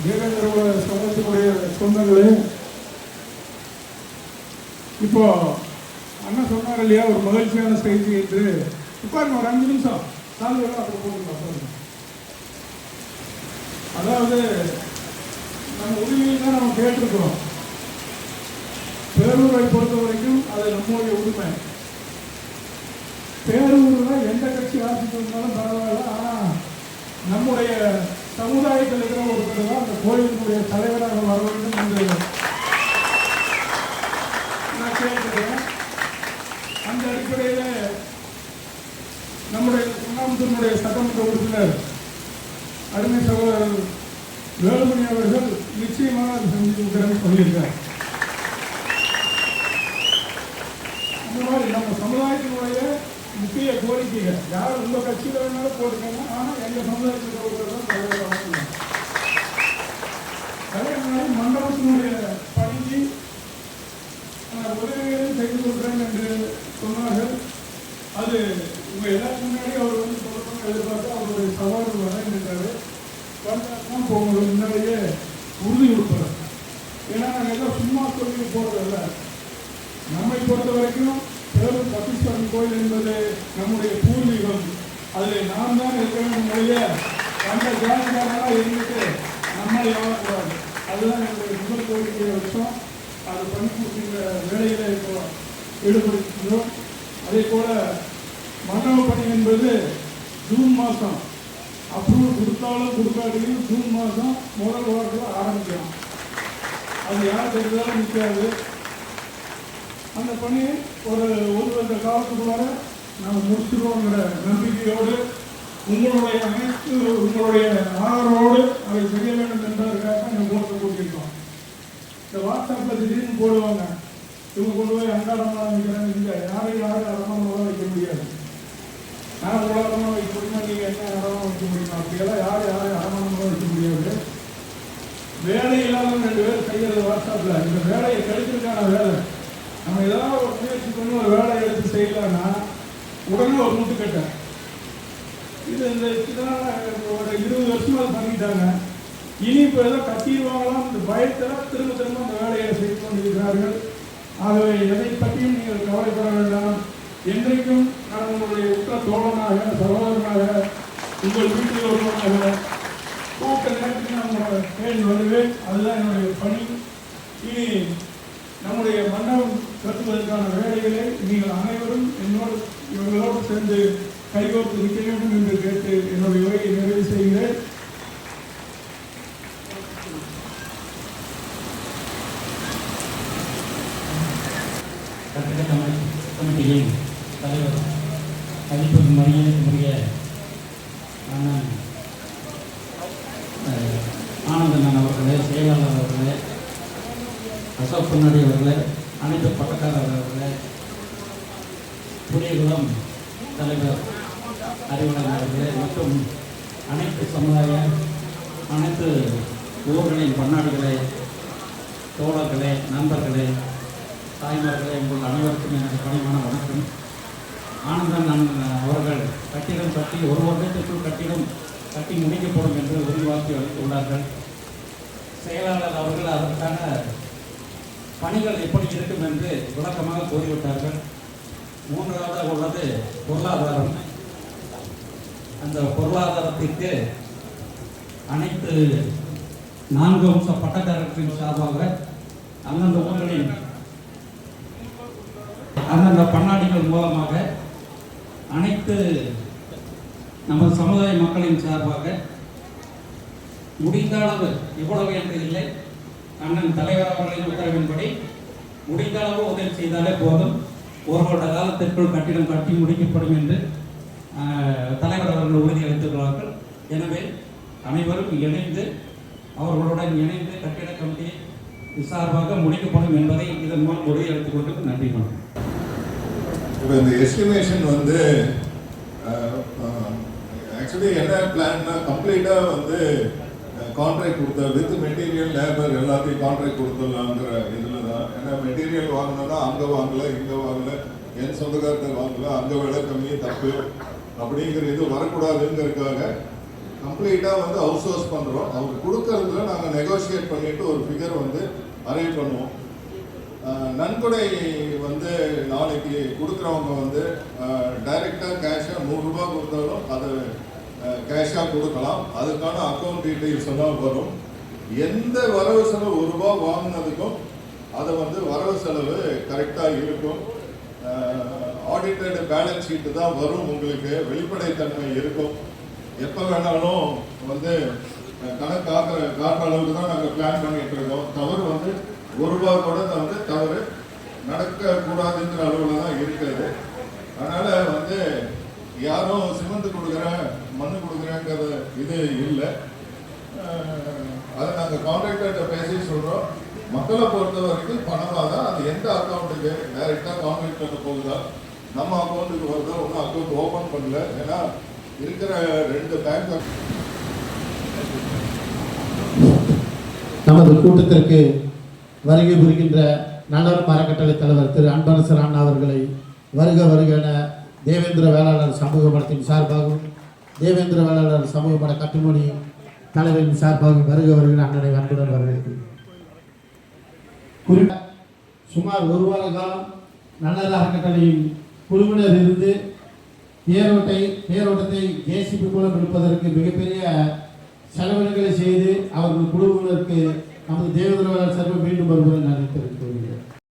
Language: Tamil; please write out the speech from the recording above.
தேவேந்திர சமூகத்தினுடைய சொந்தங்களே, இப்போ அண்ணன் சொன்னார் இல்லையா, ஒரு மகிழ்ச்சியான செய்தி என்று. உட்காருங்க, ஒரு 5 நிமிஷம் சால்வெல்லாம் அப்புறம் போட்டுக்கலாம். அதாவது நம்ம உரிமையை தான் நம்ம கேட்டிருக்கிறோம். பேரூரை பொறுத்த வரைக்கும் அது நம்முடைய உரிமை. பேரூரில் எந்த கட்சி ஆட்சிக்கு இருந்தாலும் பரவாயில்ல, ஆனால் நம்முடைய சமுதாயத்தில் இருக்கிற ஒருத்தர் தான் அந்த கோயிலினுடைய தலைவராக வர வேண்டும் என்று நான் கேட்கிறேன். அந்த அடிப்படையில் நம்முடைய சுண்ணாம்புத்தூருடைய சட்டமன்ற உறுப்பினர் அருமை சகோதரர் வேலுமணி அவர்கள் நிச்சயமாக அதை செஞ்சு கொடுக்குறேன்னு சொல்லியிருக்கார். அந்த மாதிரி நம்ம சமுதாயத்தினுடைய முக்கிய கோரிக்கைகள் யாரும் உங்கள் கட்சியில் வேணாலும் போட்டுக்கணும், ஆனால் எங்கள் சமுதாயத்தில் ஒருத்தர் தான் தலைவராக. அதே மாதிரி மண்டபத்தினுடைய பணிக்கு உதவிகளையும் செய்து கொடுக்குறேன் என்று சொன்னார்கள். அது உங்கள் எல்லாத்துக்கு முன்னாடி அவர் வந்து சொல்லணும்னு எதிர்பார்த்து அவருடைய சவால் வரேன்றாரு. வந்தாருன்னா இப்போ உங்களுக்கு முன்னாடியே உறுதி கொடுப்பார். ஏன்னா நாங்கள் ஏதோ சும்மா சொல்லி போகிறதில்ல. நம்மை பொறுத்த வரைக்கும் பேரூர் பத்தீஸ்வரன் கோயில் என்பது நம்முடைய பூர்வீகம். அதில் நாம் தான் இருக்க வேண்டும் மொழிய அந்த ஜாதிக்காரெல்லாம் இருந்துட்டு நம்மளை யாவக்கூடாது. அதுதான் எங்களுடைய முதல் கோரிக்கையை வச்சோம். அது பண்ணி கொடுக்கின்ற வேலையில் இப்போ ஈடுபடுத்திக்கிறோம். அதே போல் மண்டப பணி என்பது ஜூன் மாதம் அப்ரூவல் கொடுத்தாலும் கொடுக்காட்டியும் ஜூன் மாதம் முதல் வாரத்தில் ஆரம்பிக்கலாம். அது யார் தெரிஞ்சாலும் நிற்காது. அந்த பணி ஒரு வருட காலத்துக்குள்ளார நாம் முடிச்சிடுவோங்கிற நம்பிக்கையோடு உங்களுடைய ஆதரவோடு அதை செய்ய வேண்டும் என்பதற்காக நாங்கள் போட்டு கூட்டியிருக்கோம். இந்த வாட்ஸ்அப்பில் திடீர்னு போடுவாங்க, இவங்க கொண்டு போய் அங்கே அடமானம் வைக்கிறாங்க. இங்கே யாரும் அடமானமாக வைக்க முடியாது. நான் உங்களை அடமானம் வைக்க முடியுமா, நீங்கள் என்ன அடமானம் வைக்க முடியுமா? அப்படியெல்லாம் யாரையும் அடமானமாக வைக்க முடியாது. வேலை இல்லாத 2 பேர் செய்கிறது வாட்ஸ்அப்பில். இந்த வேலையை கழிக்கிறதுக்கான வேலை. நம்ம ஏதாவது ஒரு முயற்சி பண்ணி ஒரு வேலை எடுத்து செய்யலான்னா உடனே ஒரு முட்டுக்கட்டை. இது இந்த ஒரு 20 வருஷமாக பண்ணிட்டாங்க. இனி இப்போ ஏதோ கட்டிடுவாங்களாம் இந்த பயத்தில் திரும்ப அந்த வேலையை செய்து கொண்டிருக்கிறார்கள். ஆகவே எதை பற்றியும் நீங்கள் கவலைப்பட வேண்டாம். என்றைக்கும் நான் உங்களுடைய உற்ற தோழனாக, சகோதரனாக, உங்கள் வீட்டில் ஒருவனாக கூட்ட நேரத்துக்கு நான் உங்களை தேடி வருவேன். அதுதான் என்னுடைய பணி. இனி நம்முடைய மண்டபம் கட்டுவதற்கான வேலைகளை நீங்கள் அனைவரும் இவர்களோடு சேர்ந்து கைகோர்த்து நிற்க வேண்டும் என்று கேட்டு என்னுடைய உரையை நிறைவு செய்கிறேன். கட்டிட கமிட்டியின் தலைவர் மதிப்புக்கு மரியாதைக்குரிய அண்ணன் ஆனந்தன் அவர்களே, செயலாளர் அவர்களே, அசோக் பொன்னாடி அவர்களே, அனைத்து பட்டக்காரர் அவர்களே, புரியகுளம் தலைவர் அறிவுடன் அவர்களே மற்றும் அனைத்து சமுதாய அனைத்து ஊர்களின் பண்ணாடிகளே, தோழர்களே, நண்பர்களே, தாய்மார்களே, உங்கள் அனைவருக்கும் எனக்கு பணிவான வணக்கம். ஆனந்தன் அவர்கள் கட்டிடம் கட்டி 1 வருடத்திற்குள் கட்டிடம் கட்டி முடிக்கப்படும் என்று உறுதிவாக்கி அளித்துள்ளார்கள். செயலாளர் அவர்கள் அதற்கான பணிகள் எப்படி இருக்கும் என்று விளக்கமாக கூறிவிட்டார்கள். 3ஆவதாக உள்ளது பொருளாதாரம். அந்த பொருளாதாரத்திற்கு அனைத்து 4 அம்ச பட்டக்காரர்களின் சார்பாக அந்தந்த ஊர்களின் அந்தந்த பண்ணாடிகள் மூலமாக அனைத்து நமது சமுதாய மக்களின் சார்பாக முடிந்த அளவு, இவ்வளவு என்று இல்லை, அண்ணன் தலைவர் அவர்களின் உத்தரவின்படி முடிந்த அளவு உதவி செய்தாலே போதும். 1 வருட காலத்திற்குள் கட்டிடம் கட்டி முடிக்கப்படும் என்று தலைவர் அவர்கள் உறுதியளித்துள்ளார்கள். எனவே அனைவரும் இணைந்து அவர்களுடன் இணைந்து கட்டிட கமிட்டி சார்பாக முடிக்கப்படும் என்பதை இதன் மூலம் உறுதியளித்துக் கொண்டு நன்றி. இப்போ இந்த எஸ்டிமேஷன் வந்து ஆக்சுவலி என்ன பிளான்னா கம்ப்ளீட்டாக கான்ட்ராக்ட் கொடுத்த வித் மெட்டீரியல் லேபர் எல்லாத்தையும் கான்ட்ராக்ட் கொடுத்துடலாங்கிற இதில் தான். ஏன்னா மெட்டீரியல் வாங்கினா அங்கே வாங்கலை, இங்கே வாங்கலை, என் சொந்தக்காரத்தை வாங்கலை, அங்கே விலை கம்மி தப்பு அப்படிங்கிற இது வரக்கூடாதுங்கிறதுக்காக கம்ப்ளீட்டாக வந்து அவுட் சோர்ஸ் பண்ணுறோம். அவங்க கொடுக்கறதுல நாங்கள் நெகோஷியேட் பண்ணிட்டு ஒரு ஃபிகர் வந்து அரைவ் பண்ணுவோம். நன்கொடை வந்து நாளைக்கு கொடுக்குறவங்க வந்து டைரெக்டாக கேஷாக 100 ரூபா கொடுத்தாலும் அதை கேஷாக கொடுக்கலாம். அதுக்கான அக்கௌண்ட் டீட்டெயில்ஸ் எல்லாம் வரும். எந்த வரவு செலவு 1 ரூபா வாங்கினதுக்கும் அதை வந்து வரவு செலவு கரெக்டாக இருக்கும். ஆடிட்டட் பேலன்ஸ் ஷீட்டு தான் வரும். உங்களுக்கு வெளிப்படைத்தன்மை இருக்கும். எப்போ வேணாலும் வந்து காட்டுற அளவுக்கு தான் நாங்கள் பிளான் பண்ணிட்டு இருக்கோம். தவறு வந்து 1 ரூபா கூட வந்து தவறு நடக்கக்கூடாதுங்கிற அளவில் தான் இருக்குது. அதனால் வந்து யாரும் சிமெண்ட் கொடுக்குறேன் மண் கொடுக்குறேங்கிற இது இல்லை. அதை நாங்கள் கான்ட்ராக்டர்கிட்ட பேசி சொல்கிறோம். மக்களை பொறுத்த வரைக்கும் பணமாக தான் அது எந்த அக்கௌண்ட்டுக்கு டைரெக்டாக கான்ட்ராக்டர்கிட்ட போகுதா நம்ம அக்கௌண்ட்டுக்கு வருதா ஒன்றும் அக்கௌண்ட் ஓப்பன் பண்ணல. ஏன்னா இருக்கிற 2 பேங்க். நமது கூட்டத்திற்கு வருகை புரிகின்ற நல்லவர் அறக்கட்டளை தலைவர் திரு அன்பரசர் அண்ணா அவர்களை வருக வருக என தேவேந்திர வேளாளர் சமூக மடத்தின் சார்பாகவும் தேவேந்திர வேளாளர் சமூக மட கட்டுமணி தலைவரின் சார்பாகவும் வருக வருகிற அண்ணனை அன்புடன் வரவேற்கிறேன். குறிப்பாக சுமார் 1 வார காலம் நல்லர் அறக்கட்டளையின் குழுவினர் இருந்து தேரோட்டத்தை ஜேசிபி மூலம் எடுப்பதற்கு மிகப்பெரிய செலவினங்களை செய்து அவர்கள் குழுவினருக்கு நமது தேவேந்திர வேளாளர் சார்பாக மீண்டும் வருவதை நினைக்கிறேன்.